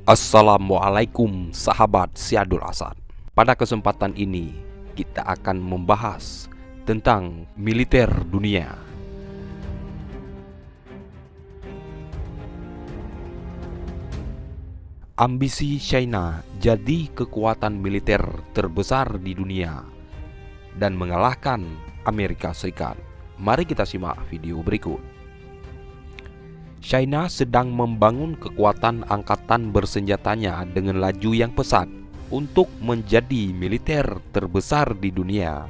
Assalamualaikum sahabat Syadul Asad. Pada kesempatan ini kita akan membahas tentang militer dunia. Ambisi China jadi kekuatan militer terbesar di dunia dan mengalahkan Amerika Serikat. Mari kita simak video berikut. China sedang membangun kekuatan angkatan bersenjatanya dengan laju yang pesat untuk menjadi militer terbesar di dunia.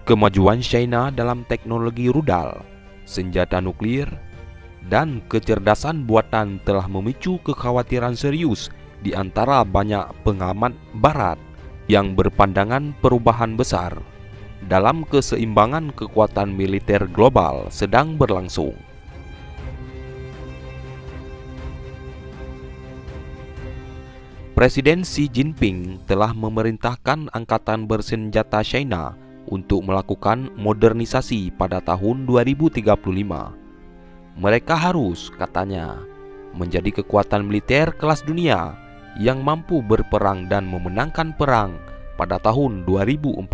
Kemajuan China dalam teknologi rudal, senjata nuklir, dan kecerdasan buatan telah memicu kekhawatiran serius di antara banyak pengamat Barat yang berpandangan perubahan besar dalam keseimbangan kekuatan militer global sedang berlangsung. Presiden Xi Jinping telah memerintahkan angkatan bersenjata China untuk melakukan modernisasi pada tahun 2035. Mereka harus, katanya, menjadi kekuatan militer kelas dunia yang mampu berperang dan memenangkan perang pada tahun 2049.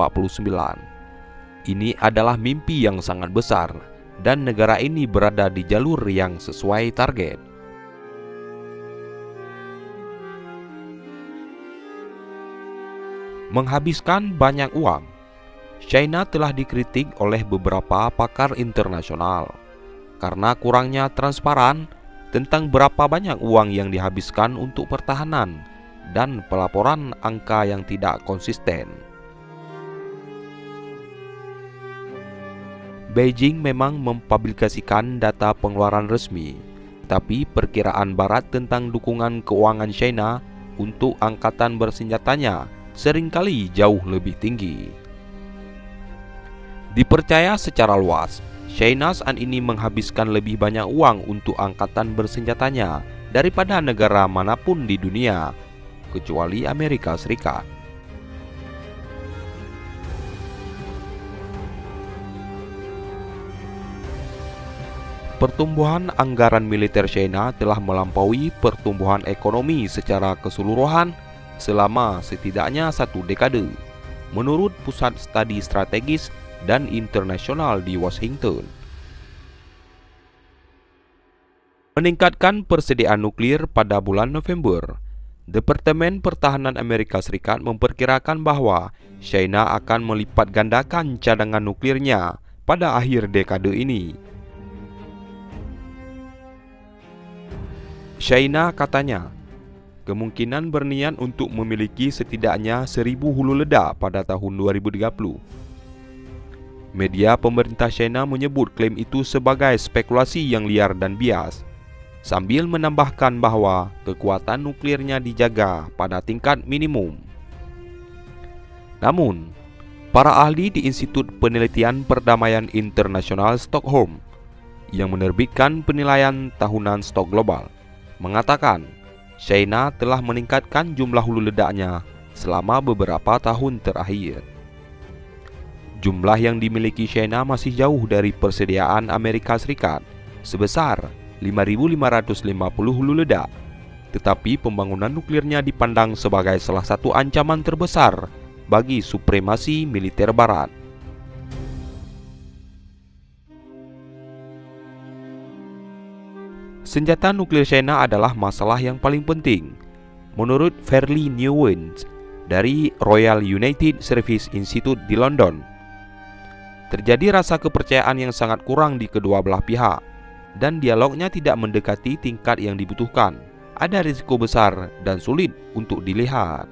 Ini adalah mimpi yang sangat besar dan negara ini berada di jalur yang sesuai target. Menghabiskan banyak uang. China telah dikritik oleh beberapa pakar internasional karena kurangnya transparan tentang berapa banyak uang yang dihabiskan untuk pertahanan dan pelaporan angka yang tidak konsisten. Beijing memang mempublikasikan data pengeluaran resmi, tapi perkiraan Barat tentang dukungan keuangan China untuk angkatan bersenjatanya seringkali jauh lebih tinggi. Dipercaya secara luas, China saat ini menghabiskan lebih banyak uang untuk angkatan bersenjatanya daripada negara manapun di dunia, kecuali Amerika Serikat. Pertumbuhan anggaran militer China telah melampaui pertumbuhan ekonomi secara keseluruhan selama setidaknya 1 dekade, menurut Pusat Studi Strategis dan Internasional di Washington. Meningkatkan persediaan nuklir pada bulan November, Departemen Pertahanan Amerika Serikat memperkirakan bahwa China akan melipat gandakan cadangan nuklirnya pada akhir dekade ini. China, katanya, kemungkinan berniat untuk memiliki setidaknya 1.000 hulu ledak pada tahun 2030. Media pemerintah China menyebut klaim itu sebagai spekulasi yang liar dan bias, sambil menambahkan bahwa kekuatan nuklirnya dijaga pada tingkat minimum. Namun, para ahli di Institut Penelitian Perdamaian Internasional Stockholm yang menerbitkan penilaian tahunan stok global mengatakan China telah meningkatkan jumlah hulu ledaknya selama beberapa tahun terakhir. Jumlah yang dimiliki China masih jauh dari persediaan Amerika Serikat sebesar 5.550 hulu ledak, tetapi pembangunan nuklirnya dipandang sebagai salah satu ancaman terbesar bagi supremasi militer Barat. Senjata nuklir China adalah masalah yang paling penting, menurut Fairly Newens dari Royal United Service Institute di London. Terjadi rasa kepercayaan yang sangat kurang di kedua belah pihak, dan dialognya tidak mendekati tingkat yang dibutuhkan. Ada risiko besar dan sulit untuk dilihat.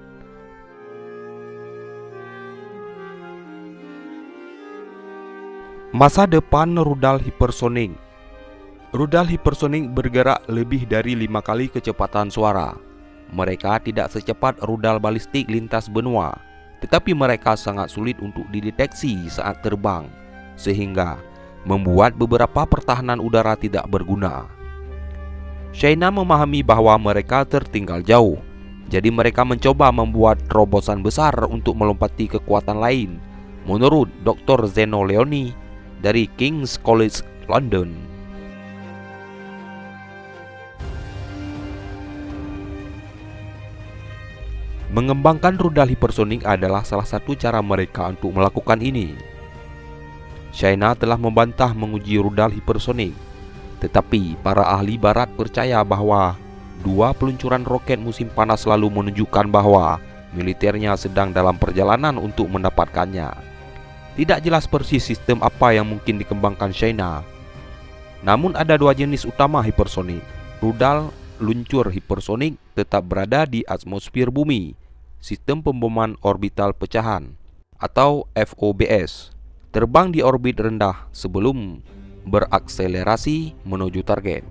Masa depan rudal hipersonik. Rudal hipersonik bergerak lebih dari 5 kali kecepatan suara. Mereka tidak secepat rudal balistik lintas benua, tetapi mereka sangat sulit untuk dideteksi saat terbang, sehingga membuat beberapa pertahanan udara tidak berguna. China memahami bahwa mereka tertinggal jauh, jadi mereka mencoba membuat terobosan besar untuk melompati kekuatan lain, menurut Dr. Zeno Leoni dari King's College London. Mengembangkan rudal hipersonik adalah salah satu cara mereka untuk melakukan ini. China telah membantah menguji rudal hipersonik, tetapi para ahli barat percaya bahwa dua peluncuran roket musim panas lalu menunjukkan bahwa militernya sedang dalam perjalanan untuk mendapatkannya. Tidak jelas persis sistem apa yang mungkin dikembangkan China. Namun ada dua jenis utama hipersonik. Rudal luncur hipersonik tetap berada di atmosfer bumi, sistem pemboman orbital pecahan atau FOBS, terbang di orbit rendah sebelum berakselerasi menuju target.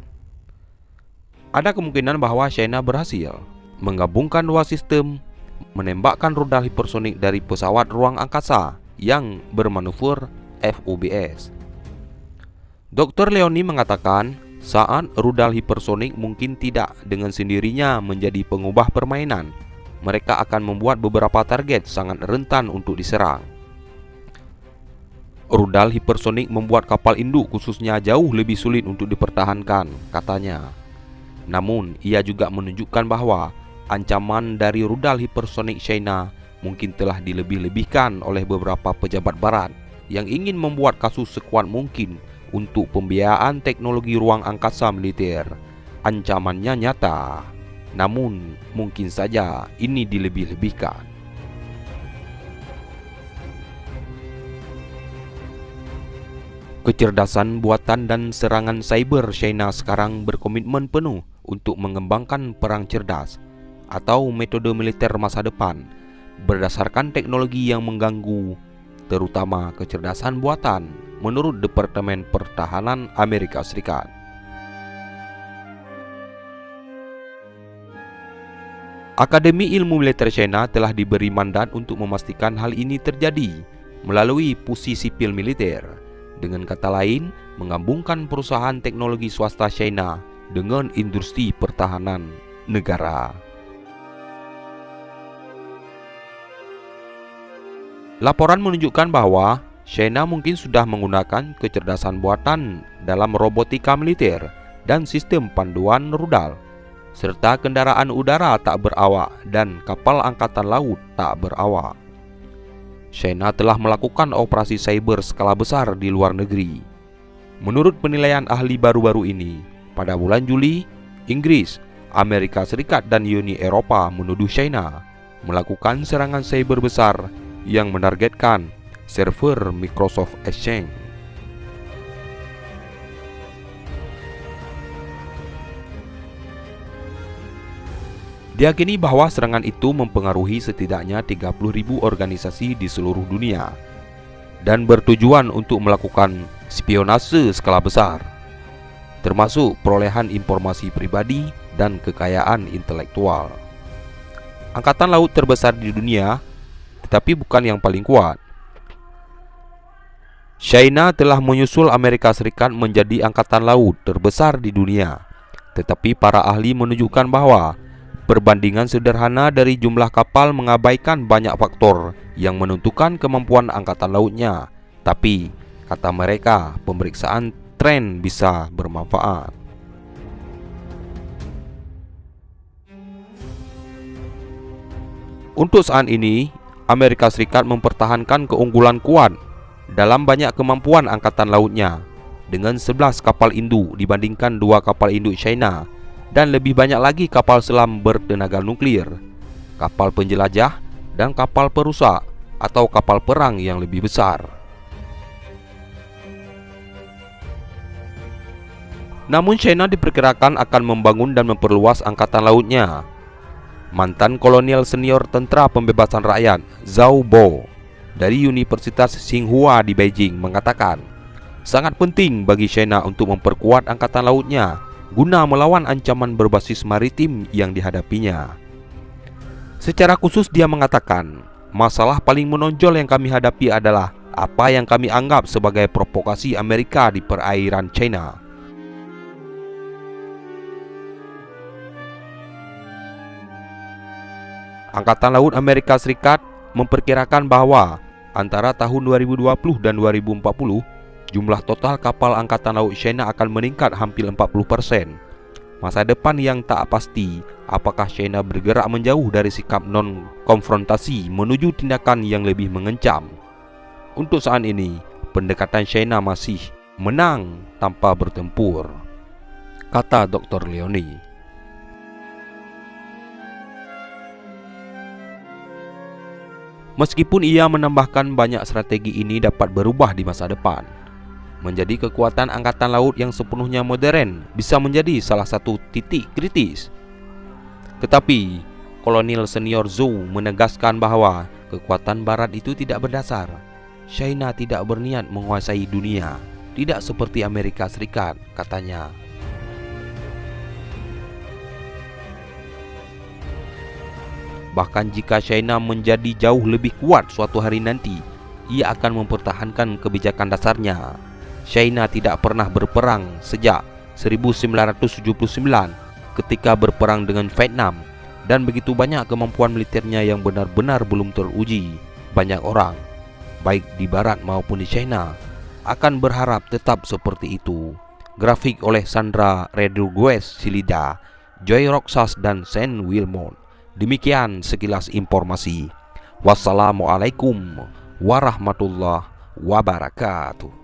Ada kemungkinan bahwa China berhasil menggabungkan dua sistem, menembakkan rudal hipersonik dari pesawat ruang angkasa yang bermanuver FOBS. Dr. Leoni mengatakan, saat rudal hipersonik mungkin tidak dengan sendirinya menjadi pengubah permainan, mereka akan membuat beberapa target sangat rentan untuk diserang. Rudal hipersonik membuat kapal induk khususnya jauh lebih sulit untuk dipertahankan, katanya. Namun, ia juga menunjukkan bahwa ancaman dari rudal hipersonik China mungkin telah dilebih-lebihkan oleh beberapa pejabat barat yang ingin membuat kasus sekuat mungkin untuk pembiayaan teknologi ruang angkasa militer. Ancamannya nyata, namun mungkin saja ini dilebih-lebihkan. Kecerdasan buatan dan serangan cyber China sekarang berkomitmen penuh untuk mengembangkan perang cerdas atau metode militer masa depan berdasarkan teknologi yang mengganggu, terutama kecerdasan buatan, menurut Departemen Pertahanan Amerika Serikat. Akademi Ilmu Militer China telah diberi mandat untuk memastikan hal ini terjadi melalui Pusi Sipil Militer, dengan kata lain, menggabungkan perusahaan teknologi swasta China dengan industri pertahanan negara. Laporan menunjukkan bahwa China mungkin sudah menggunakan kecerdasan buatan dalam robotika militer dan sistem panduan rudal, serta kendaraan udara tak berawak dan kapal angkatan laut tak berawak. China telah melakukan operasi cyber skala besar di luar negeri. Menurut penilaian ahli baru-baru ini, pada bulan Juli, Inggris, Amerika Serikat dan Uni Eropa menuduh China melakukan serangan cyber besar yang menargetkan server Microsoft Exchange. Diyakini bahwa serangan itu mempengaruhi setidaknya 30.000 organisasi di seluruh dunia dan bertujuan untuk melakukan spionase skala besar, termasuk perolehan informasi pribadi dan kekayaan intelektual. Angkatan laut terbesar di dunia, tetapi bukan yang paling kuat. China telah menyusul Amerika Serikat menjadi angkatan laut terbesar di dunia, tetapi para ahli menunjukkan bahwa perbandingan sederhana dari jumlah kapal mengabaikan banyak faktor yang menentukan kemampuan angkatan lautnya. Tapi, kata mereka, pemeriksaan tren bisa bermanfaat. Untuk saat ini, Amerika Serikat mempertahankan keunggulan kuat dalam banyak kemampuan angkatan lautnya dengan 11 kapal induk dibandingkan 2 kapal induk China dan lebih banyak lagi kapal selam bertenaga nuklir, kapal penjelajah, dan kapal perusak atau kapal perang yang lebih besar. Namun China diperkirakan akan membangun dan memperluas angkatan lautnya. Mantan kolonial senior Tentara Pembebasan Rakyat Zhao Bo dari Universitas Tsinghua di Beijing mengatakan, sangat penting bagi China untuk memperkuat angkatan lautnya guna melawan ancaman berbasis maritim yang dihadapinya. Secara khusus dia mengatakan, masalah paling menonjol yang kami hadapi adalah apa yang kami anggap sebagai provokasi Amerika di perairan China. Angkatan Laut Amerika Serikat memperkirakan bahwa antara tahun 2020 dan 2040, jumlah total kapal Angkatan Laut China akan meningkat hampir 40%. Masa depan yang tak pasti, apakah China bergerak menjauh dari sikap non-konfrontasi menuju tindakan yang lebih mengancam? Untuk saat ini, pendekatan China masih menang tanpa bertempur, kata Dr. Leoni. Meskipun ia menambahkan banyak strategi ini dapat berubah di masa depan, menjadi kekuatan angkatan laut yang sepenuhnya modern bisa menjadi salah satu titik kritis. Tetapi, Kolonel Senior Zhou menegaskan bahwa kekuatan barat itu tidak berdasar. China tidak berniat menguasai dunia, tidak seperti Amerika Serikat, katanya. Bahkan jika China menjadi jauh lebih kuat suatu hari nanti, ia akan mempertahankan kebijakan dasarnya. China tidak pernah berperang sejak 1979 ketika berperang dengan Vietnam, dan begitu banyak kemampuan militernya yang benar-benar belum teruji. Banyak orang, baik di barat maupun di China, akan berharap tetap seperti itu. Grafik oleh Sandra Rodriguez Silida, Joy Roxas dan Sen Wilmot. Demikian sekilas informasi. Wassalamualaikum warahmatullahi wabarakatuh.